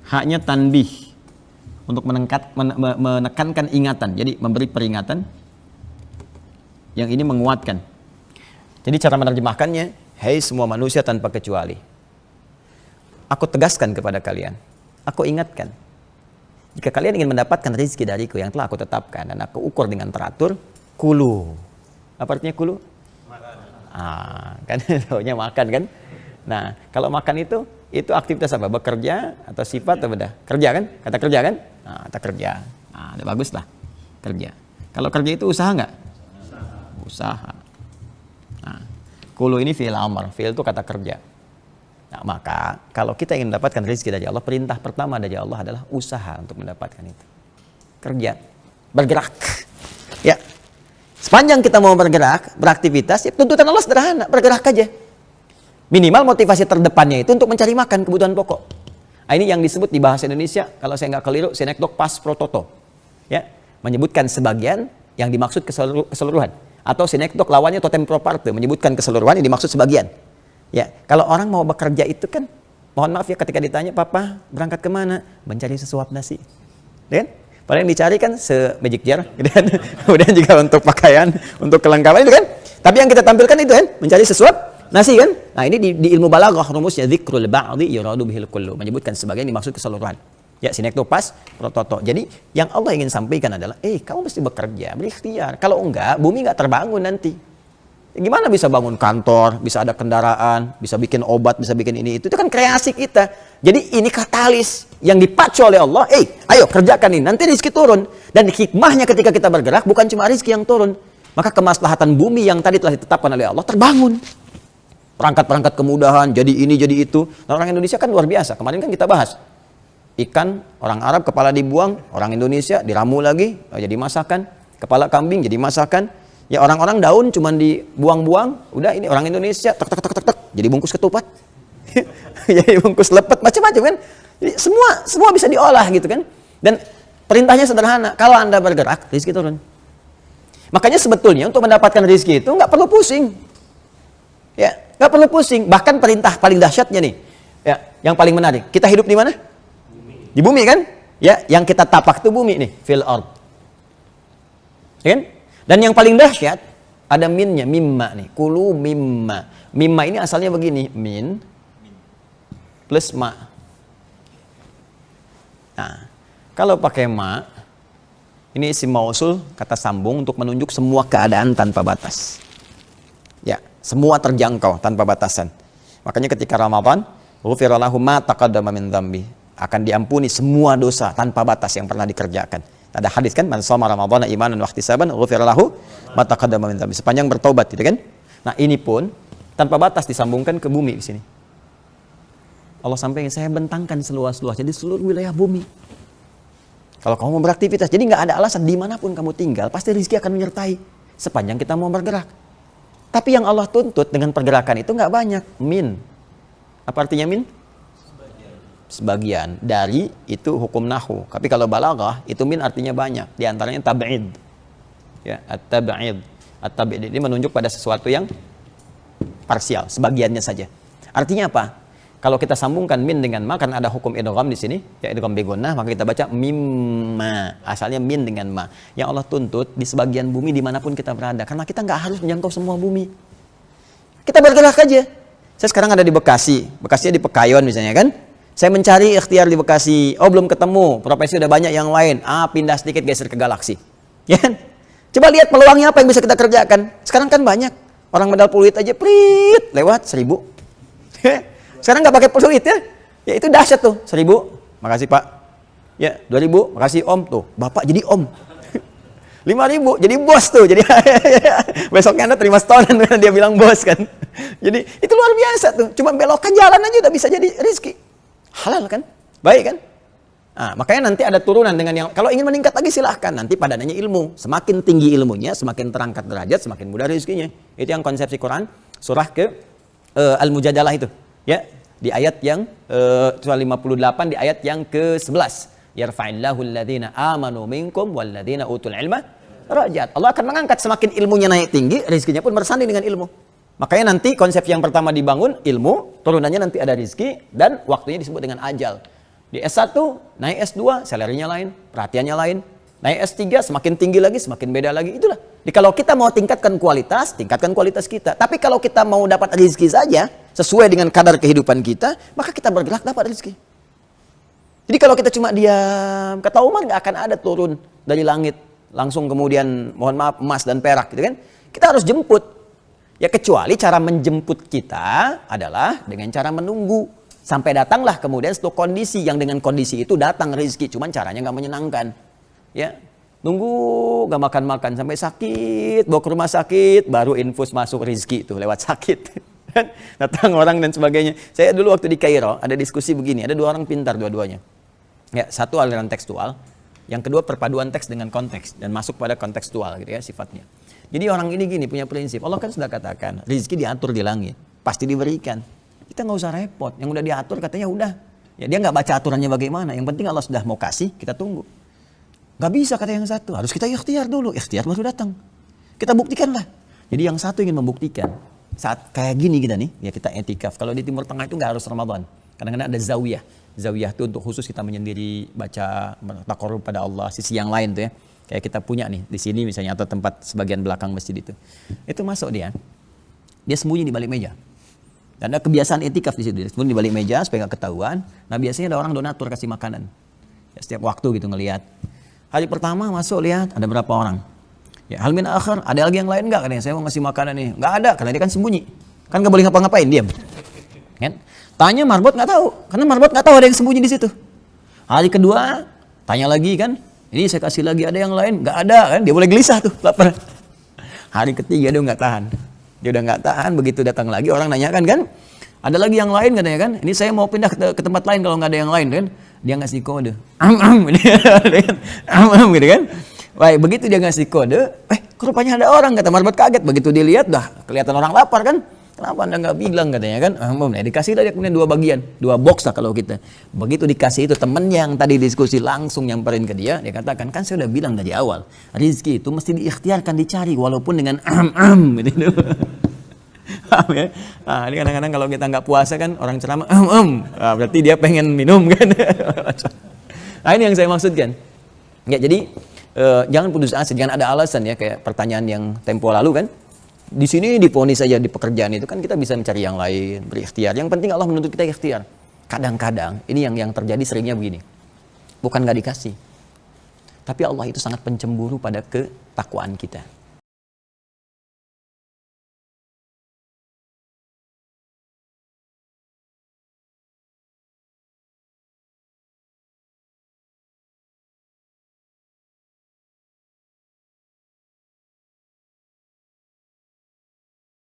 haknya tanbih, untuk menekankan ingatan. Jadi memberi peringatan, yang ini menguatkan. Jadi cara menerjemahkannya, hai semua manusia tanpa kecuali, aku tegaskan kepada kalian, aku ingatkan, jika kalian ingin mendapatkan rezeki dariku yang telah aku tetapkan dan aku ukur dengan teratur, kulu. Apa artinya kulu? Makan. Kan taunya makan kan? Nah, kalau makan itu aktivitas apa? Bekerja atau sifat atau beda? Kerja kan? Kata kerja kan? Nah, kata kerja. Nah, udah bagus lah. Kerja. Kalau kerja itu usaha nggak? Usaha. Nah, kulu ini fi'il amr. Fi'il itu kata kerja. Nah, maka kalau kita ingin mendapatkan rezeki dari Allah, perintah pertama dari Allah adalah usaha untuk mendapatkan itu. Kerja. Bergerak. Ya. Sepanjang kita mau bergerak, beraktivitas, ya tuntutan Allah sederhana. Bergerak aja. Minimal motivasi terdepannya itu untuk mencari makan, kebutuhan pokok. Nah, ini yang disebut di bahasa Indonesia, kalau saya nggak keliru, sinekdok pas pro toto. Ya, menyebutkan sebagian yang dimaksud keseluruhan. Atau sinekdok lawannya totem pro parte, menyebutkan keseluruhan yang dimaksud sebagian. Ya, kalau orang mau bekerja itu kan, mohon maaf ya ketika ditanya, papa berangkat kemana? Mencari sesuap nasi. Ya kan? Padahal yang dicari kan se-magic jar. Kemudian juga untuk pakaian, untuk kelengkapan itu kan. Tapi yang kita tampilkan itu kan, mencari sesuap nasi kan? Nah ini di ilmu balaghah rumusnya dzikrul ba'di yuradu bihil kullu, menyebutkan sebagian dimaksud keseluruhan. Ya, sinekdo pas prototo. Jadi yang Allah ingin sampaikan adalah, kamu mesti bekerja, berikhtiar. Kalau enggak, bumi enggak terbangun nanti. Gimana bisa bangun kantor, bisa ada kendaraan, bisa bikin obat, bisa bikin ini itu kan kreasi kita. Jadi ini katalis yang dipacu oleh Allah. Ayo kerjakan ini, nanti rezeki turun. Dan hikmahnya ketika kita bergerak bukan cuma rezeki yang turun, maka kemaslahatan bumi yang tadi telah ditetapkan oleh Allah terbangun. Perangkat-perangkat kemudahan, jadi ini, jadi itu. Nah, orang Indonesia kan luar biasa. Kemarin kan kita bahas. Ikan, orang Arab kepala dibuang, orang Indonesia diramu lagi, jadi masakan. Kepala kambing jadi masakan. Ya orang-orang daun cuman dibuang-buang, udah ini orang Indonesia, tek, jadi bungkus ketupat. Jadi bungkus lepet, macam-macam kan. Jadi semua bisa diolah gitu kan. Dan perintahnya sederhana, kalau Anda bergerak, rezeki turun. Makanya sebetulnya untuk mendapatkan rezeki itu nggak perlu pusing. Ya, nggak perlu pusing. Bahkan perintah paling dahsyatnya nih, ya, yang paling menarik. Kita hidup di mana? Bumi. Di bumi kan? Ya, yang kita tapak itu bumi nih, fil ard. Ya kan? Dan yang paling dahsyat ada minnya, mimma nih. Kulu mimma. Mimma ini asalnya begini, min plus ma. Nah, kalau pakai ma, ini isim mausul, kata sambung untuk menunjuk semua keadaan tanpa batas. Ya, semua terjangkau tanpa batasan. Makanya ketika Ramadan, ghufira lahu ma taqaddama min dzambi, akan diampuni semua dosa tanpa batas yang pernah dikerjakan. Ada hadis kan, man shoma ramadhana imanan wa ihtisaban ghufira lahu ma taqaddama min dzambi, sepanjang bertobat gitu kan. Nah, ini pun tanpa batas disambungkan ke bumi di sini. Allah sampaikan, saya bentangkan seluas-luasnya di seluruh wilayah bumi. Kalau kamu mau beraktivitas, jadi nggak ada alasan dimanapun kamu tinggal, pasti rezeki akan menyertai sepanjang kita mau bergerak. Tapi yang Allah tuntut dengan pergerakan itu nggak banyak. Min. Apa artinya min? Sebagian. Dari itu hukum nahu. Tapi kalau balaghah itu min artinya banyak. Di antaranya tab'id. Ya, at-tab'id. At-tab'id ini menunjuk pada sesuatu yang parsial, sebagiannya saja. Artinya apa? Kalau kita sambungkan min dengan ma, kan ada hukum idgham di sini, ya idgham bi gunnah, maka kita baca mimma. Asalnya min dengan ma. Yang Allah tuntut di sebagian bumi dimanapun kita berada, karena kita nggak harus menjangkau semua bumi. Kita bergerak aja. Saya sekarang ada di Bekasi, Bekasinya di Pekayon misalnya kan. Saya mencari ikhtiar di Bekasi, belum ketemu, profesi udah banyak yang lain. Pindah sedikit geser ke galaksi. Ya kan? Coba lihat peluangnya apa yang bisa kita kerjakan. Sekarang kan banyak orang modal peluit aja, prit lewat 1.000. Sekarang nggak pakai peluit ya, ya itu dahsyat tuh. 1.000, makasih pak. Ya 2.000, makasih om tuh. Bapak jadi om. 5.000, jadi bos tuh. Jadi besoknya Anda terima setoran karena dia bilang bos kan. Jadi itu luar biasa tuh. Cuma belokkan jalan aja udah bisa jadi rezeki. Halal kan, baik kan. Nah, makanya nanti ada turunan dengan yang kalau ingin meningkat lagi silahkan. Nanti padanannya ilmu. Semakin tinggi ilmunya, semakin terangkat derajat, semakin mudah rezekinya. Itu yang konsepsi Quran surah ke Al-Mujadalah itu. Ya, di ayat yang surah 58 di ayat yang ke-11. Yarfa'illahu alladhina amanu minkum walladhina utul ilma darajat. Allah akan mengangkat semakin ilmunya naik tinggi, rezekinya pun bersanding dengan ilmu. Makanya nanti konsep yang pertama dibangun ilmu, turunannya nanti ada rezeki dan waktunya disebut dengan ajal. Di S1 naik S2 salarinya lain, perhatiannya lain. Naik S3 semakin tinggi lagi, semakin beda lagi. Itulah. Jadi kalau kita mau tingkatkan kualitas kita. Tapi kalau kita mau dapat rezeki saja sesuai dengan kadar kehidupan kita, maka kita bergerak dapat rezeki. Jadi kalau kita cuma diam, kata Umar nggak akan ada turun dari langit langsung kemudian mohon maaf emas dan perak gitu kan. Kita harus jemput. Ya kecuali cara menjemput kita adalah dengan cara menunggu sampai datanglah kemudian satu kondisi yang dengan kondisi itu datang rezeki, cuman caranya nggak menyenangkan. Ya, nunggu gak makan-makan sampai sakit, bawa ke rumah sakit, baru infus masuk rezeki itu lewat sakit. Datang orang dan sebagainya. Saya dulu waktu di Kairo ada diskusi begini, ada dua orang pintar dua-duanya. Ya, satu aliran tekstual, yang kedua perpaduan teks dengan konteks dan masuk pada kontekstual gitu ya sifatnya. Jadi orang ini gini punya prinsip. Allah kan sudah katakan rezeki diatur di langit, pasti diberikan. Kita nggak usah repot. Yang udah diatur katanya udah. Ya dia nggak baca aturannya bagaimana. Yang penting Allah sudah mau kasih, kita tunggu. Gak bisa kata yang satu, harus kita ikhtiar dulu, ikhtiar baru datang. Kita buktikanlah. Jadi yang satu ingin membuktikan, saat kayak gini kita nih, ya kita etikaf. Kalau di Timur Tengah itu gak harus Ramadan. Kadang-kadang ada zawiyah. Zawiyah itu untuk khusus kita menyendiri, baca, bertakarrub pada Allah, sisi yang lain tuh ya. Kayak kita punya nih, di sini misalnya, atau tempat sebagian belakang masjid itu. Itu masuk dia sembunyi di balik meja. Dan ada kebiasaan etikaf di situ, dia sembunyi di balik meja supaya gak ketahuan. Nah biasanya ada orang donatur kasih makanan. Ya, setiap waktu gitu ngelihat. Hari pertama masuk lihat ada berapa orang. Ya hal min akhir, ada lagi yang lain enggak? Katanya saya mau ngasih makanan nih. Enggak ada, karena dia kan sembunyi. Kan enggak boleh ngapa-ngapain, diam. Kan? Tanya marbot enggak tahu, karena marbot enggak tahu ada yang sembunyi di situ. Hari kedua tanya lagi kan, ini saya kasih lagi ada yang lain, enggak ada kan? Dia boleh gelisah tuh, lapar. Hari ketiga dia enggak tahan. Dia udah enggak tahan, begitu datang lagi orang nanyakan kan, ada lagi yang lain katanya kan, ini saya mau pindah ke tempat lain kalau enggak ada yang lain kan. Dia ngasih kode, gitu kan. Baik, begitu dia ngasih kode, rupanya ada orang, kata marbot kaget. Begitu dilihat, dah kelihatan orang lapar kan. Kenapa anda nggak bilang katanya kan? Dikasih lah dia kemudian 2 bagian, 2 box lah kalau kita. Begitu dikasih itu temennya yang tadi diskusi langsung nyamperin ke dia, dia katakan kan saya udah bilang dari awal, rizki itu mesti diikhtiarkan dicari walaupun dengan gitu. Paham ya? Nah, ini kadang-kadang kalau kita nggak puasa kan orang ceramah nah, berarti dia pengen minum kan. Nah ini yang saya maksudkan. Ya jadi jangan putus asa, jangan ada alasan ya kayak pertanyaan yang tempo lalu kan. Di sini diponis saja di pekerjaan itu kan kita bisa mencari yang lain, berikhtiar. Yang penting Allah menuntut kita ikhtiar. Kadang-kadang ini yang terjadi seringnya begini. Bukan nggak dikasih, tapi Allah itu sangat pencemburu pada ketakwaan kita.